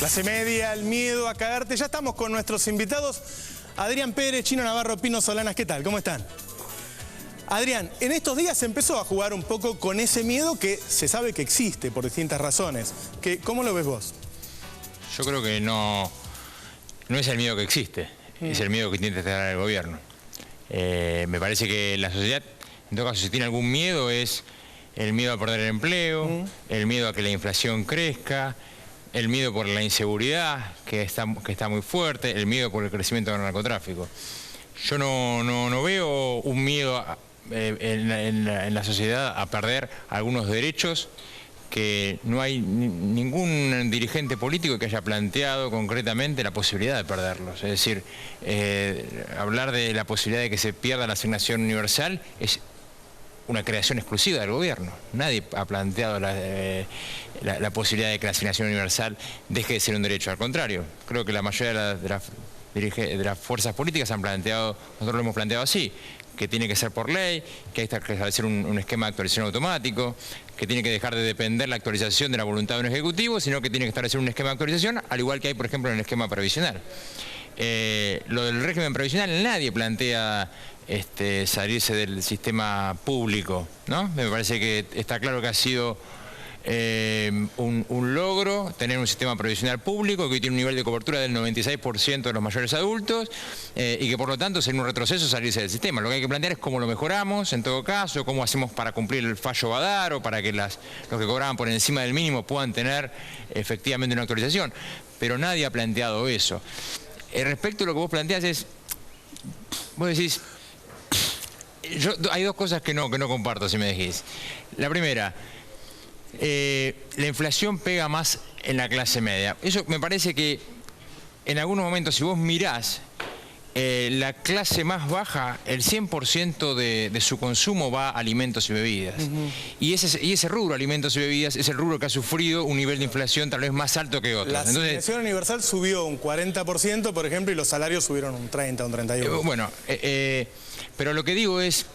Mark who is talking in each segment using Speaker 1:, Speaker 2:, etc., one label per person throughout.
Speaker 1: Clase media, el miedo a cagarte. Ya estamos con nuestros invitados. Adrián Pérez, Chino Navarro, Pino Solanas, ¿qué tal? ¿Cómo están? Adrián, en estos días se empezó a jugar un poco con ese miedo que se sabe que existe por distintas razones. ¿Cómo lo ves vos?
Speaker 2: Yo creo que no es el miedo que existe, es el miedo que intenta instalar el gobierno. Me parece que la sociedad, en todo caso, si tiene algún miedo, es el miedo a perder el empleo, el miedo a que la inflación crezca, el miedo por la inseguridad, que está muy fuerte, el miedo por el crecimiento del narcotráfico. Yo no veo un miedo en la sociedad a perder algunos derechos que no hay ningún dirigente político que haya planteado concretamente la posibilidad de perderlos. Es decir, hablar de la posibilidad de que se pierda la asignación universal es una creación exclusiva del gobierno. Nadie ha planteado la posibilidad de que la asignación universal deje de ser un derecho. Al contrario, creo que la mayoría de las fuerzas políticas han planteado, nosotros lo hemos planteado así, que tiene que ser por ley, que hay que establecer un esquema de actualización automático, que tiene que dejar de depender la actualización de la voluntad de un ejecutivo, sino que tiene que establecer un esquema de actualización, al igual que hay, por ejemplo, en el esquema previsional. Lo del régimen previsional, nadie plantea salirse del sistema público, ¿no? Me parece que está claro que ha sido un logro tener un sistema previsional público que hoy tiene un nivel de cobertura del 96% de los mayores adultos y que por lo tanto sería un retroceso salirse del sistema. Lo que hay que plantear es cómo lo mejoramos, en todo caso, cómo hacemos para cumplir el fallo Badar o para que los que cobraban por encima del mínimo puedan tener efectivamente una actualización. Pero nadie ha planteado eso. Respecto a lo que vos planteás es, vos decís, hay dos cosas que no comparto, si me decís. La primera, la inflación pega más en la clase media. Eso me parece que en algunos momentos, si vos mirás, la clase más baja, el 100% de su consumo va a alimentos y bebidas. Y ese rubro, alimentos y bebidas, es el rubro que ha sufrido un nivel de inflación tal vez más alto que otros.
Speaker 1: La asignación universal subió un 40%, por ejemplo, y los salarios subieron un 30, un 31%.
Speaker 2: Bueno, pero lo que digo es,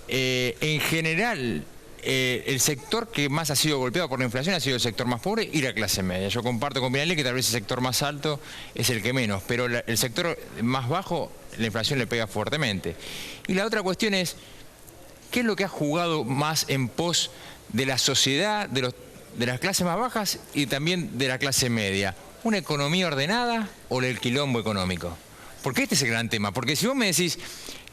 Speaker 2: en general, el sector que más ha sido golpeado por la inflación ha sido el sector más pobre y la clase media. Yo comparto con Pinelli que tal vez el sector más alto es el que menos, pero el sector más bajo, la inflación le pega fuertemente. Y la otra cuestión es, ¿qué es lo que ha jugado más en pos de la sociedad, de las clases más bajas y también de la clase media? ¿Una economía ordenada o el quilombo económico? Porque este es el gran tema. Porque si vos me decís,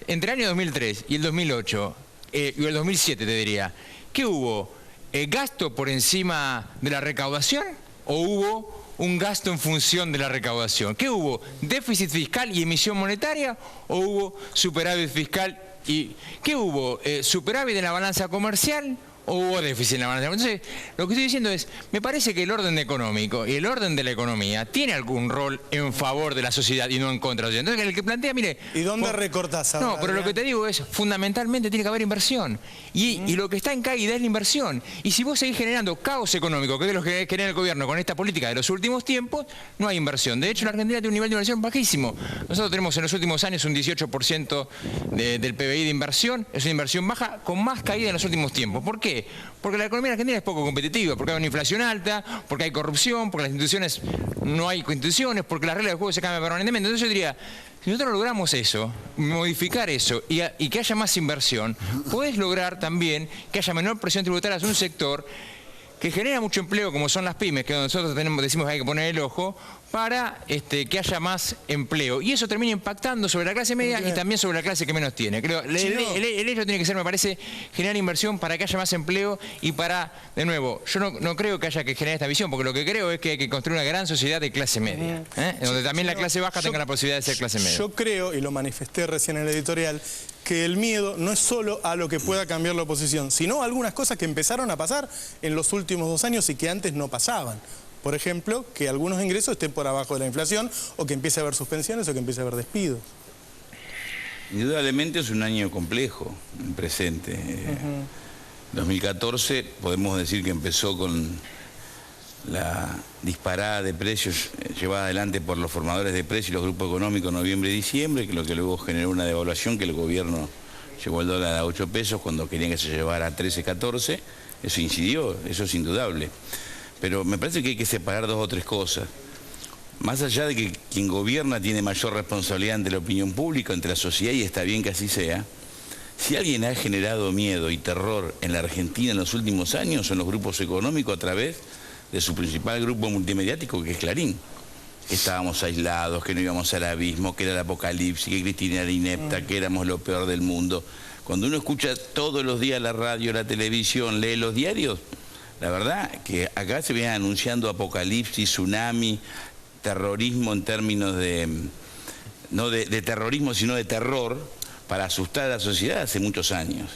Speaker 2: entre el año 2003 y el 2008, y el 2007 te diría, ¿qué hubo? ¿Gasto por encima de la recaudación o hubo un gasto en función de la recaudación? ¿Qué hubo? ¿Déficit fiscal y emisión monetaria o hubo superávit fiscal y... ¿Qué hubo? ¿Superávit en la balanza comercial o hubo déficit en la balanza? Entonces, lo que estoy diciendo es, me parece que el orden económico y el orden de la economía tiene algún rol en favor de la sociedad y no en contra de la sociedad. Entonces, el que plantea, mire...
Speaker 1: ¿Y dónde recortás ahora?
Speaker 2: No, pero lo que te digo es, fundamentalmente tiene que haber inversión. Y lo que está en caída es la inversión. Y si vos seguís generando caos económico, que es lo que genera el gobierno con esta política de los últimos tiempos, no hay inversión. De hecho, la Argentina tiene un nivel de inversión bajísimo. Nosotros tenemos en los últimos años un 18% del PBI de inversión. Es una inversión baja con más caída en los últimos tiempos. ¿Por qué? Porque la economía argentina es poco competitiva, porque hay una inflación alta, porque hay corrupción, porque las instituciones no hay instituciones, porque las reglas del juego se cambian permanentemente. Entonces yo diría, si nosotros logramos eso, modificar eso y que haya más inversión, podés lograr también que haya menor presión tributaria hacia un sector que genera mucho empleo, como son las pymes, que nosotros decimos que hay que poner el ojo, para que haya más empleo. Y eso termina impactando sobre la clase media y también sobre la clase que menos tiene. Creo, el hecho tiene que ser, me parece, generar inversión para que haya más empleo y para, de nuevo, yo no creo que haya que generar esta visión, porque lo que creo es que hay que construir una gran sociedad de clase media, donde también la clase baja tenga la posibilidad de ser clase media.
Speaker 1: Yo creo, y lo manifesté recién en el editorial, que el miedo no es solo a lo que pueda cambiar la oposición, sino a algunas cosas que empezaron a pasar en los últimos 2 años y que antes no pasaban. Por ejemplo, que algunos ingresos estén por abajo de la inflación, o que empiece a haber suspensiones, o que empiece a haber despidos.
Speaker 3: Indudablemente es un año complejo, el presente. 2014 podemos decir que empezó con la disparada de precios llevada adelante por los formadores de precios y los grupos económicos en noviembre y diciembre, que lo que luego generó una devaluación, que el gobierno llevó el dólar a 8 pesos cuando querían que se llevara a 13, 14. Eso incidió, eso es indudable. Pero me parece que hay que separar 2 o 3 cosas. más allá de que quien gobierna tiene mayor responsabilidad ante la opinión pública, ante la sociedad, y está bien que así sea, si alguien ha generado miedo y terror en la Argentina en los últimos años son los grupos económicos a través de su principal grupo multimediático, que es Clarín. Que estábamos aislados, que no íbamos al abismo, que era el apocalipsis, que Cristina era inepta, que éramos lo peor del mundo. Cuando uno escucha todos los días la radio, la televisión, lee los diarios, la verdad que acá se viene anunciando apocalipsis, tsunami, terrorismo en términos de, no de terrorismo, sino de terror, para asustar a la sociedad hace muchos años.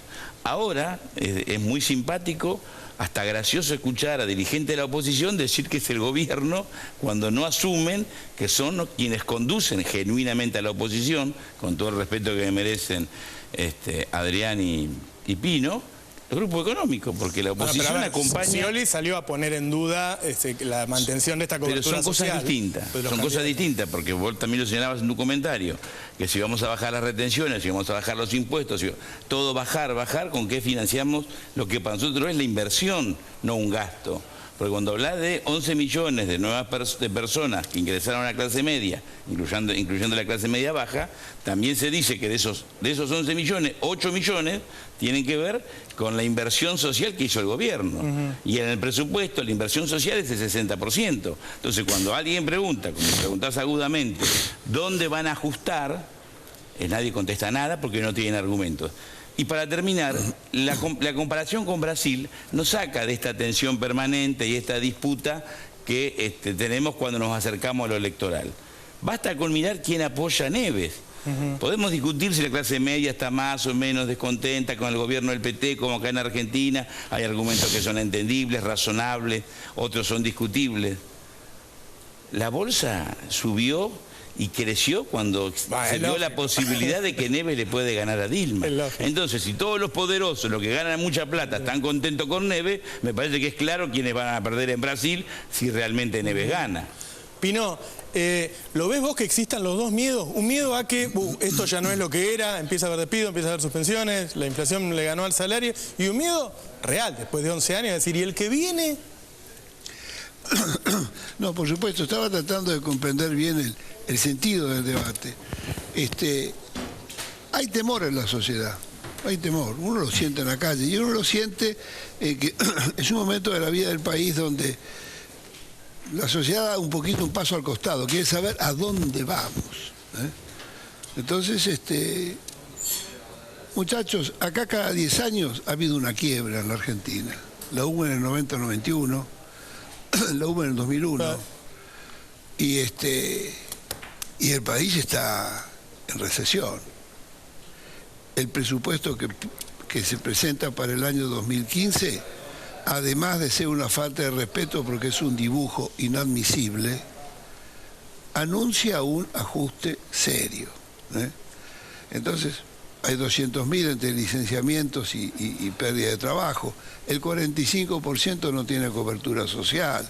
Speaker 3: Ahora es muy simpático, hasta gracioso escuchar a dirigentes de la oposición decir que es el gobierno cuando no asumen que son quienes conducen genuinamente a la oposición, con todo el respeto que me merecen Adrián y Pino, el grupo económico, porque la oposición acompaña...
Speaker 1: Scioli salió a poner en duda la mantención de esta cobertura
Speaker 3: Pero son
Speaker 1: social.
Speaker 3: cosas distintas, son cosas distintas, porque vos también lo señalabas en tu comentario, que si vamos a bajar las retenciones, si vamos a bajar los impuestos, todo bajar, ¿con qué financiamos? Lo que para nosotros es la inversión, no un gasto. Porque cuando hablas de 11 millones de nuevas personas que ingresaron a la clase media, incluyendo la clase media baja, también se dice que de esos 11 millones, 8 millones tienen que ver con la inversión social que hizo el gobierno. Y en el presupuesto la inversión social es el 60%. Entonces cuando alguien pregunta, como preguntás agudamente, ¿dónde van a ajustar? Nadie contesta nada porque no tienen argumentos. Y para terminar, la comparación con Brasil nos saca de esta tensión permanente y esta disputa que tenemos cuando nos acercamos a lo electoral. Basta con mirar quién apoya a Neves. Podemos discutir si la clase media está más o menos descontenta con el gobierno del PT, como acá en Argentina. Hay argumentos que son entendibles, razonables, otros son discutibles. La bolsa subió y creció cuando se dio la posibilidad de que Neves le puede ganar a Dilma. Entonces, si todos los poderosos, los que ganan mucha plata, están contentos con Neves, me parece que es claro quiénes van a perder en Brasil si realmente Neves gana.
Speaker 1: Pino, ¿lo ves vos que existan los dos miedos? Un miedo a que esto ya no es lo que era, empieza a haber despido, empieza a haber suspensiones, la inflación le ganó al salario, y un miedo real, después de 11 años, es decir, ¿y el que viene?
Speaker 4: No, por supuesto, estaba tratando de comprender bien el sentido del debate. Hay temor en la sociedad, hay temor, uno lo siente en la calle y uno lo siente que es un momento de la vida del país donde la sociedad da un poquito un paso al costado, quiere saber a dónde vamos. Entonces, muchachos, acá cada 10 años ha habido una quiebra en la Argentina. La hubo en el 90-91, la hubo en el 2001, y el país está en recesión. El presupuesto que se presenta para el año 2015, además de ser una falta de respeto porque es un dibujo inadmisible, anuncia un ajuste serio. Entonces, hay 200.000 entre licenciamientos y pérdida de trabajo. El 45% no tiene cobertura social.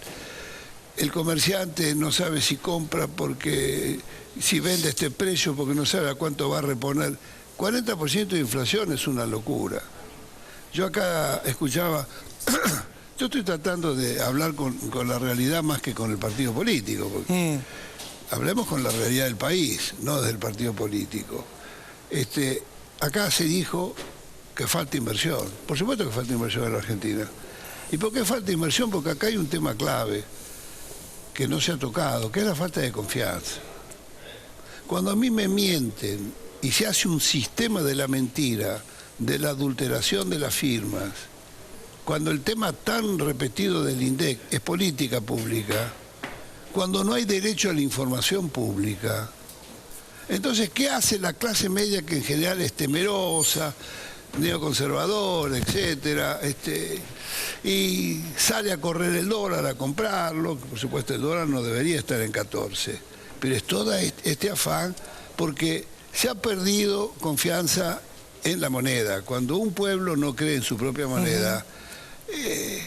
Speaker 4: El comerciante no sabe si compra porque si vende este precio porque no sabe a cuánto va a reponer. 40% de inflación es una locura. Yo acá escuchaba, yo estoy tratando de hablar con la realidad más que con el partido político, porque hablemos con la realidad del país, no del partido político. Acá se dijo que falta inversión. Por supuesto que falta inversión en la Argentina. ¿Y por qué falta inversión? Porque acá hay un tema clave que no se ha tocado, que es la falta de confianza. Cuando a mí me mienten y se hace un sistema de la mentira, de la adulteración de las firmas, cuando el tema tan repetido del INDEC es política pública, cuando no hay derecho a la información pública, entonces, ¿qué hace la clase media que en general es temerosa, neoconservadora, etcétera? Y sale a correr el dólar, a comprarlo, por supuesto el dólar no debería estar en 14, pero es todo este afán porque se ha perdido confianza en la moneda. Cuando un pueblo no cree en su propia moneda,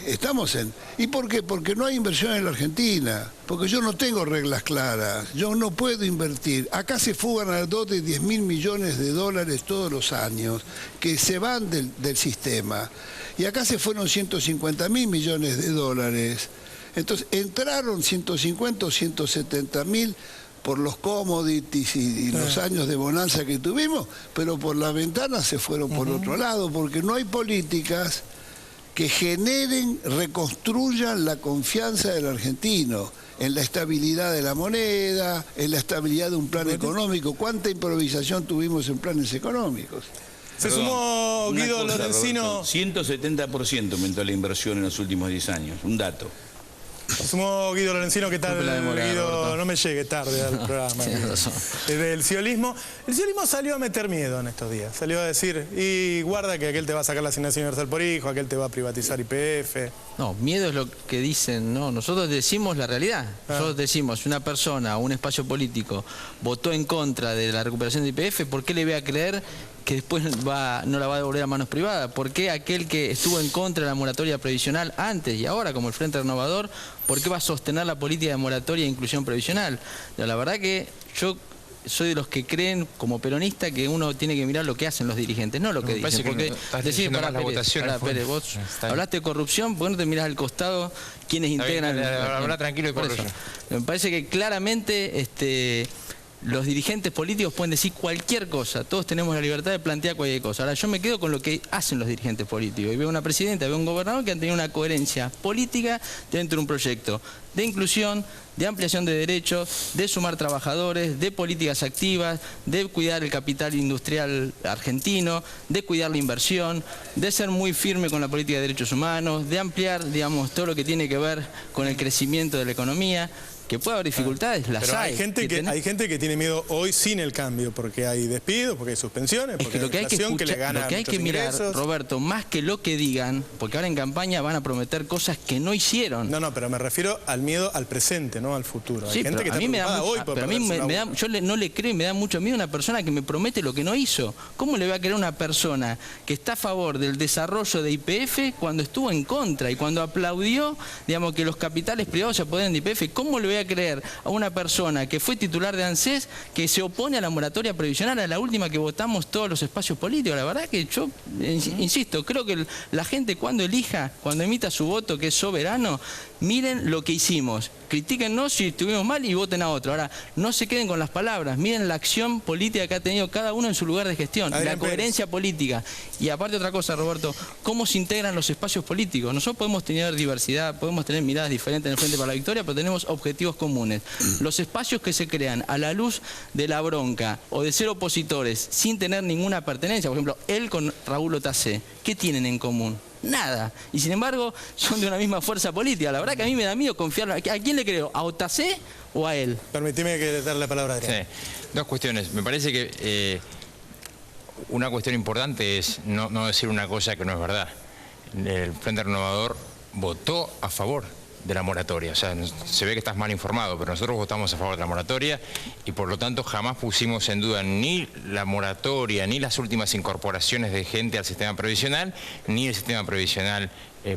Speaker 4: estamos en... ¿Y por qué? Porque no hay inversión en la Argentina, porque yo no tengo reglas claras, yo no puedo invertir. Acá se fugan alrededor de 10.000 millones de dólares todos los años, que se van del sistema. Y acá se fueron 150.000 millones de dólares Entonces entraron 150 o 170.000 por los commodities y los años de bonanza que tuvimos, pero por las ventanas se fueron por otro lado, porque no hay políticas que generen, reconstruyan la confianza del argentino en la estabilidad de la moneda, en la estabilidad de un plan económico. ¿Cuánta improvisación tuvimos en planes económicos?
Speaker 1: Se sumó
Speaker 3: Una
Speaker 1: Guido
Speaker 3: cosa,
Speaker 1: Lorenzino.
Speaker 3: Roberto, 170% aumentó la inversión en los últimos 10 años, un dato.
Speaker 1: Se sumó Guido Lorenzino, ¿qué tal?
Speaker 5: Disculpe la demora,
Speaker 1: Guido,
Speaker 5: Roberto.
Speaker 1: no me llegue tarde al programa.
Speaker 5: Tienes razón.
Speaker 1: Del ciolismo. El ciolismo salió a meter miedo en estos días. Salió a decir, y guarda que aquel te va a sacar la asignación universal por hijo, aquel te va a privatizar YPF.
Speaker 5: No, miedo es lo que dicen, no, nosotros decimos la realidad. Nosotros decimos, una persona o un espacio político votó en contra de la recuperación de YPF, ¿por qué le voy a creer que después no la va a devolver a manos privadas? ¿Por qué aquel que estuvo en contra de la moratoria previsional antes y ahora, como el Frente Renovador, por qué va a sostener la política de moratoria e inclusión previsional? La verdad que yo soy de los que creen, como peronista, que uno tiene que mirar lo que hacen los dirigentes, no lo que
Speaker 2: Me parece
Speaker 5: dicen.
Speaker 2: que
Speaker 5: Porque
Speaker 2: estás
Speaker 5: decir,
Speaker 2: leyendo
Speaker 5: pará,
Speaker 2: más las
Speaker 5: Pérez,
Speaker 2: votaciones,
Speaker 5: pará, Pérez, vos
Speaker 2: Está bien.
Speaker 5: hablaste de corrupción, ¿por qué no te mirás al costado quienes
Speaker 2: Está bien,
Speaker 5: integran?
Speaker 2: habla tranquilo y
Speaker 5: Por
Speaker 2: por
Speaker 5: eso.
Speaker 2: ello.
Speaker 5: Me parece que claramente los dirigentes políticos pueden decir cualquier cosa, todos tenemos la libertad de plantear cualquier cosa. Ahora yo me quedo con lo que hacen los dirigentes políticos y veo una presidenta, veo un gobernador que han tenido una coherencia política dentro de un proyecto de inclusión, de ampliación de derechos, de sumar trabajadores, de políticas activas, de cuidar el capital industrial argentino, de cuidar la inversión, de ser muy firme con la política de derechos humanos, de ampliar, digamos, todo lo que tiene que ver con el crecimiento de la economía. Que puede haber dificultades, las
Speaker 1: Pero
Speaker 5: hay.
Speaker 1: hay gente que tiene miedo hoy sin el cambio, porque hay despidos, porque hay suspensiones,
Speaker 5: Es
Speaker 1: porque
Speaker 5: que lo que hay que
Speaker 1: inflación que le
Speaker 5: escuchar,
Speaker 1: gana
Speaker 5: lo que hay
Speaker 1: muchos
Speaker 5: que mirar,
Speaker 1: ingresos.
Speaker 5: Roberto, más que lo que digan, porque ahora en campaña van a prometer cosas que no hicieron.
Speaker 1: No, pero me refiero al miedo al presente, no al futuro. Hay
Speaker 5: Sí,
Speaker 1: gente
Speaker 5: pero
Speaker 1: que
Speaker 5: a
Speaker 1: está
Speaker 5: mí me da
Speaker 1: preocupada
Speaker 5: mucho,
Speaker 1: hoy por
Speaker 5: pero a mí
Speaker 1: perderse
Speaker 5: me
Speaker 1: una
Speaker 5: da, yo no le creo y me da mucho miedo a una persona que me promete lo que no hizo. ¿Cómo le va a creer a una persona que está a favor del desarrollo de YPF cuando estuvo en contra y cuando aplaudió, digamos, que los capitales privados se apoderen de YPF? ¿Cómo le voy a creer a una persona que fue titular de ANSES que se opone a la moratoria previsional, a la última que votamos todos los espacios políticos? La verdad que yo, insisto, creo que la gente cuando elija, cuando emita su voto, que es soberano, miren lo que hicimos. Critíquennos si estuvimos mal y voten a otro. Ahora, no se queden con las palabras, miren la acción política que ha tenido cada uno en su lugar de gestión,
Speaker 1: Adrián
Speaker 5: la coherencia política. Y aparte otra cosa, Roberto, cómo se integran los espacios políticos. Nosotros podemos tener diversidad, podemos tener miradas diferentes en el Frente para la Victoria, pero tenemos objetivos comunes. Los espacios que se crean a la luz de la bronca o de ser opositores sin tener ninguna pertenencia, por ejemplo, él con Raúl Otacé, ¿qué tienen en común? Nada. Y sin embargo, son de una misma fuerza política. La verdad que a mí me da miedo confiar. ¿A quién le creo? ¿A Otacé o a él?
Speaker 1: Permitime que le darle la palabra a Adrián.
Speaker 2: Sí, dos cuestiones. Me parece que una cuestión importante es no decir una cosa que no es verdad. El Frente Renovador votó a favor de la moratoria. O sea, se ve que estás mal informado, pero nosotros votamos a favor de la moratoria y por lo tanto jamás pusimos en duda ni la moratoria, ni las últimas incorporaciones de gente al sistema previsional, ni el sistema previsional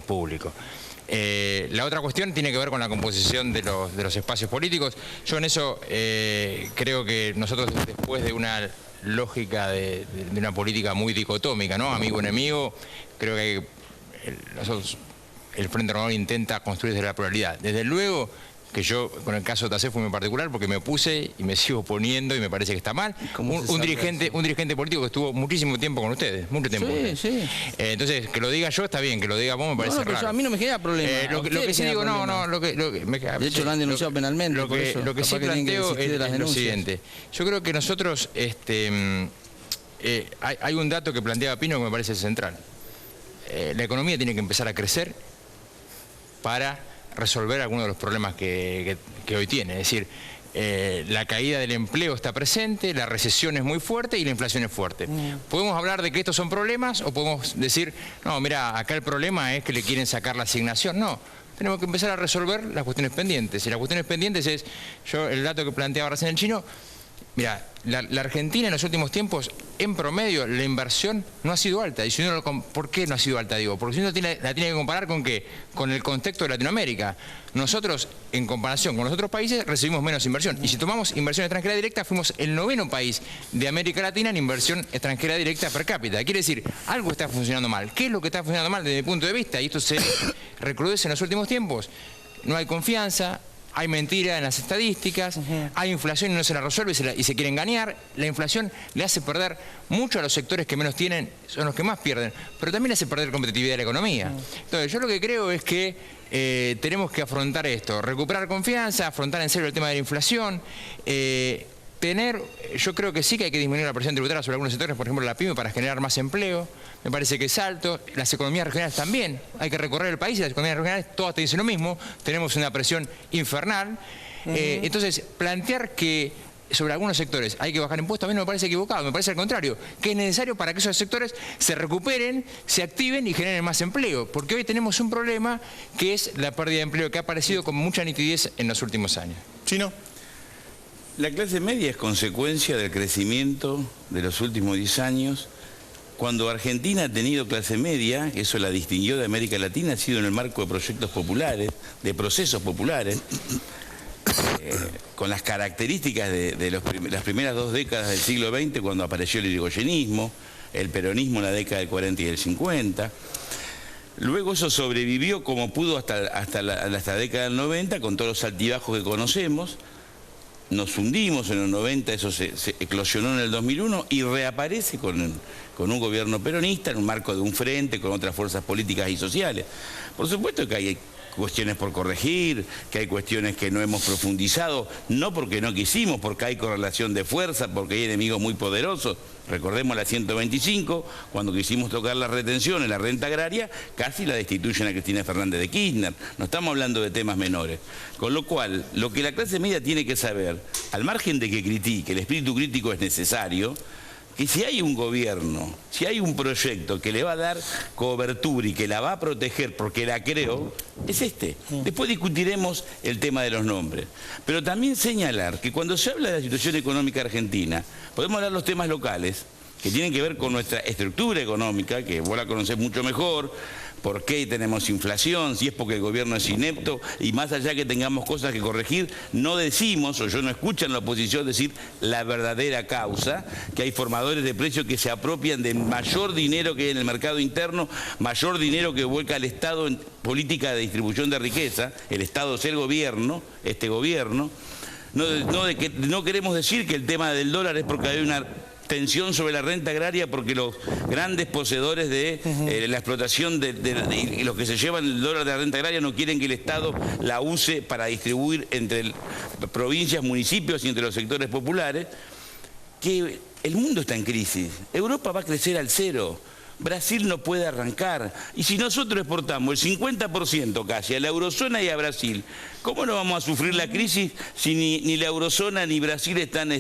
Speaker 2: público. La otra cuestión tiene que ver con la composición de los espacios políticos. Yo en eso creo que nosotros, después de una lógica de una política muy dicotómica, ¿no? Amigo-enemigo, creo que nosotros, el Frente Renovador intenta construir desde la pluralidad. Desde luego que yo, con el caso de Otacé, fue muy particular porque me opuse y me sigo oponiendo y me parece que está mal. Un dirigente político que estuvo muchísimo tiempo con ustedes, mucho tiempo.
Speaker 5: Sí, sí.
Speaker 2: Entonces, que lo diga yo está bien, que lo diga vos me parece
Speaker 5: pero
Speaker 2: raro.
Speaker 5: a mí no me genera problema.
Speaker 2: Lo que sí digo,
Speaker 5: De hecho, lo han denunciado penalmente.
Speaker 2: Lo que sí planteo es lo siguiente. Yo creo que nosotros, hay un dato que planteaba Pino que me parece central. La economía tiene que empezar a crecer para resolver algunos de los problemas que hoy tiene. Es decir, la caída del empleo está presente, la recesión es muy fuerte y la inflación es fuerte. ¿Podemos hablar de que estos son problemas o podemos decir, no, mira, acá el problema es que le quieren sacar la asignación? No, tenemos que empezar a resolver las cuestiones pendientes. Y las cuestiones pendientes es, el dato que planteaba recién el chino, mira, la Argentina en los últimos tiempos, en promedio, la inversión no ha sido alta. Y si uno ¿por qué no ha sido alta? Digo, porque si uno la tiene que comparar con ¿qué? Con el contexto de Latinoamérica. Nosotros, en comparación con los otros países, recibimos menos inversión. Y si tomamos inversión extranjera directa, fuimos el 9º país de América Latina en inversión extranjera directa per cápita. Quiere decir, algo está funcionando mal. ¿Qué es lo que está funcionando mal desde mi punto de vista? Y esto se recrudece en los últimos tiempos. no hay confianza, hay mentira en las estadísticas, hay inflación y no se la resuelve y se quiere engañar. La inflación le hace perder mucho a los sectores que menos tienen, son los que más pierden, pero también le hace perder competitividad de la economía. Entonces, yo lo que creo es que tenemos que afrontar esto, recuperar confianza, afrontar en serio el tema de la inflación, yo creo que sí que hay que disminuir la presión tributaria sobre algunos sectores, por ejemplo la PYME, para generar más empleo. Me parece que es alto. Las economías regionales también. Hay que recorrer el país y las economías regionales todas te dicen lo mismo. Tenemos una presión infernal. Entonces, plantear que sobre algunos sectores hay que bajar impuestos a mí no me parece equivocado. Me parece al contrario, que es necesario para que esos sectores se recuperen, se activen y generen más empleo. Porque hoy tenemos un problema que es la pérdida de empleo, que ha aparecido con mucha nitidez en los últimos años.
Speaker 1: Chino.
Speaker 3: La clase media es consecuencia del crecimiento de los últimos 10 años. Cuando Argentina ha tenido clase media, eso la distinguió de América Latina, ha sido en el marco de proyectos populares, de procesos populares, con las características de las primeras 2 décadas del siglo XX, cuando apareció el irigoyenismo, el peronismo en la década del 40 y del 50. Luego eso sobrevivió como pudo hasta la década del 90, con todos los altibajos que conocemos. Nos hundimos en los 90, eso se eclosionó en el 2001 y reaparece con un gobierno peronista en un marco de un frente con otras fuerzas políticas y sociales. Por supuesto que hay cuestiones por corregir, que hay cuestiones que no hemos profundizado, no porque no quisimos, porque hay correlación de fuerza, porque hay enemigos muy poderosos. Recordemos la 125, cuando quisimos tocar la retención en la renta agraria, casi la destituyen a Cristina Fernández de Kirchner. No estamos hablando de temas menores. Con lo cual, lo que la clase media tiene que saber, al margen de que critique, el espíritu crítico es necesario, que si hay un gobierno, si hay un proyecto que le va a dar cobertura y que la va a proteger porque la creó, es este. Después discutiremos el tema de los nombres. Pero también señalar que cuando se habla de la situación económica argentina, podemos hablar de los temas locales, que tienen que ver con nuestra estructura económica, que vos la conocés mucho mejor, por qué tenemos inflación, si es porque el gobierno es inepto, y más allá que tengamos cosas que corregir, no decimos, o yo no escucho en la oposición decir la verdadera causa, que hay formadores de precios que se apropian de mayor dinero que hay en el mercado interno, mayor dinero que vuelca al Estado en política de distribución de riqueza. El Estado es el gobierno, este gobierno. No queremos decir que el tema del dólar es porque hay una tensión sobre la renta agraria, porque los grandes poseedores de la explotación y los que se llevan el dólar de la renta agraria no quieren que el Estado la use para distribuir entre provincias, municipios y entre los sectores populares, que el mundo está en crisis. Europa va a crecer al cero. Brasil no puede arrancar. Y si nosotros exportamos el 50% casi a la eurozona y a Brasil, ¿cómo no vamos a sufrir la crisis si ni la eurozona ni Brasil están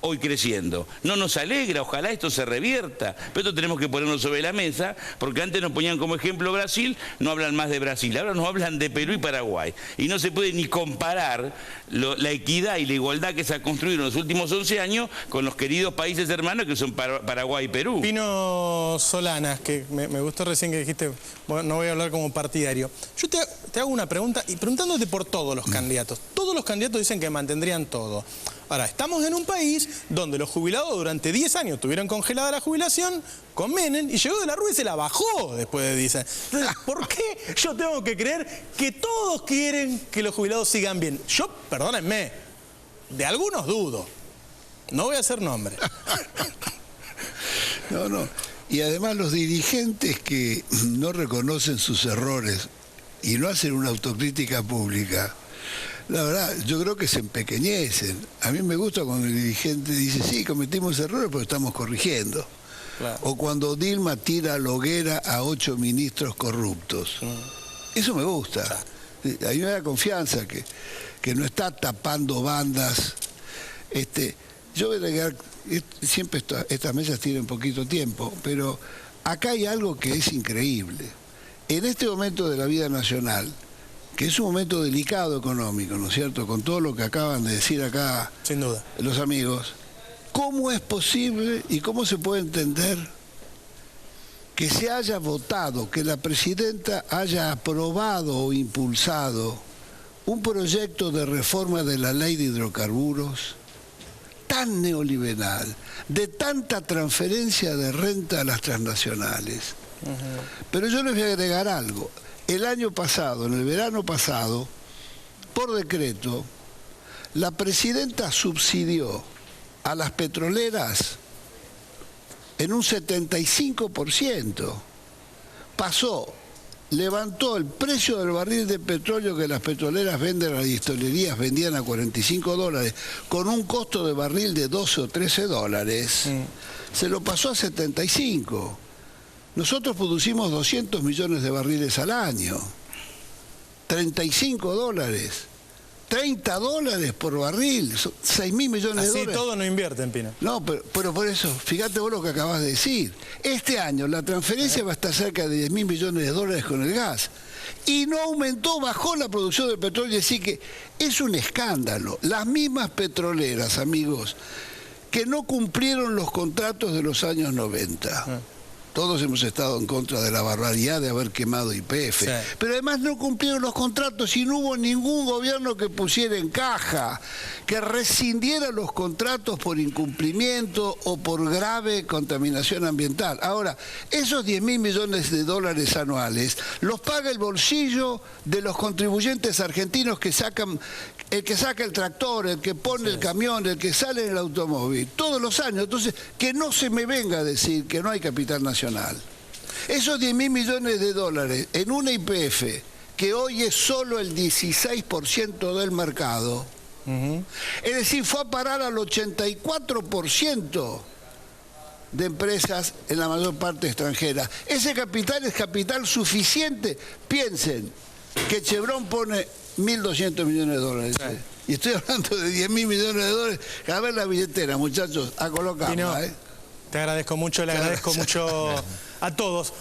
Speaker 3: hoy creciendo? No nos alegra, ojalá esto se revierta, pero esto tenemos que ponerlo sobre la mesa, porque antes nos ponían como ejemplo Brasil, no hablan más de Brasil, ahora nos hablan de Perú y Paraguay. Y no se puede ni comparar la equidad y la igualdad que se ha construido en los últimos 11 años con los queridos países hermanos que son Paraguay y Perú.
Speaker 1: Pino Solanas, que me gustó recién que dijiste, bueno, no voy a hablar como partidario. Yo te hago una pregunta, y preguntándote por todos los candidatos. Todos los candidatos dicen que mantendrían todo. Ahora, estamos en un país donde los jubilados durante 10 años tuvieron congelada la jubilación con Menem y llegó de la Rúa y se la bajó después de 10 años. Entonces, ¿por qué yo tengo que creer que todos quieren que los jubilados sigan bien? Yo, perdónenme, de algunos dudo. No voy a hacer nombre.
Speaker 4: No. Y además los dirigentes que no reconocen sus errores y no hacen una autocrítica pública, la verdad, yo creo que se empequeñecen. A mí me gusta cuando el dirigente dice, sí, cometimos errores, pero estamos corrigiendo. Claro. O cuando Dilma tira a la hoguera a 8 ministros corruptos. Eso me gusta. Claro. A mí me da confianza que no está tapando bandas. Yo voy a agregar, siempre estas mesas tienen poquito tiempo, pero acá hay algo que es increíble. En este momento de la vida nacional, que es un momento delicado económico, ¿no es cierto?, con todo lo que acaban de decir acá
Speaker 1: sin duda
Speaker 4: los amigos, ¿cómo es posible y cómo se puede entender que se haya votado, que la presidenta haya aprobado o impulsado un proyecto de reforma de la ley de hidrocarburos tan neoliberal, de tanta transferencia de renta a las transnacionales? Pero yo les voy a agregar algo. El año pasado, en el verano pasado, por decreto, la presidenta subsidió a las petroleras en un 75%. Levantó el precio del barril de petróleo que las petroleras venden a las distillerías, vendían a $45, con un costo de barril de 12 o 13 dólares, se lo pasó a 75. Nosotros producimos 200 millones de barriles al año, 35 dólares. 30 dólares por barril, 6.000 millones de dólares.
Speaker 1: Así todo no invierten, Pino.
Speaker 4: No, pero por eso, fíjate vos lo que acabas de decir. Este año la transferencia va a estar cerca de 10.000 millones de dólares con el gas. Y no aumentó, bajó la producción de petróleo, así que es un escándalo. Las mismas petroleras, amigos, que no cumplieron los contratos de los años 90. Todos hemos estado en contra de la barbaridad de haber quemado YPF. Sí. Pero además no cumplieron los contratos y no hubo ningún gobierno que pusiera en caja, que rescindiera los contratos por incumplimiento o por grave contaminación ambiental. Ahora, esos 10.000 millones de dólares anuales los paga el bolsillo de los contribuyentes argentinos que sacan, el que saca el tractor, el que pone el camión, el que sale en el automóvil, todos los años. Entonces, que no se me venga a decir que no hay capital nacional. Esos 10.000 millones de dólares en una YPF, que hoy es solo el 16% del mercado, es decir, fue a parar al 84% de empresas, en la mayor parte extranjeras. Ese capital es capital suficiente. Piensen que Chevron pone 1.200 millones de dólares. Sí. Y estoy hablando de 10.000 millones de dólares. A ver la billetera, muchachos, a colocarla.
Speaker 1: Te agradezco mucho, le agradezco mucho a todos.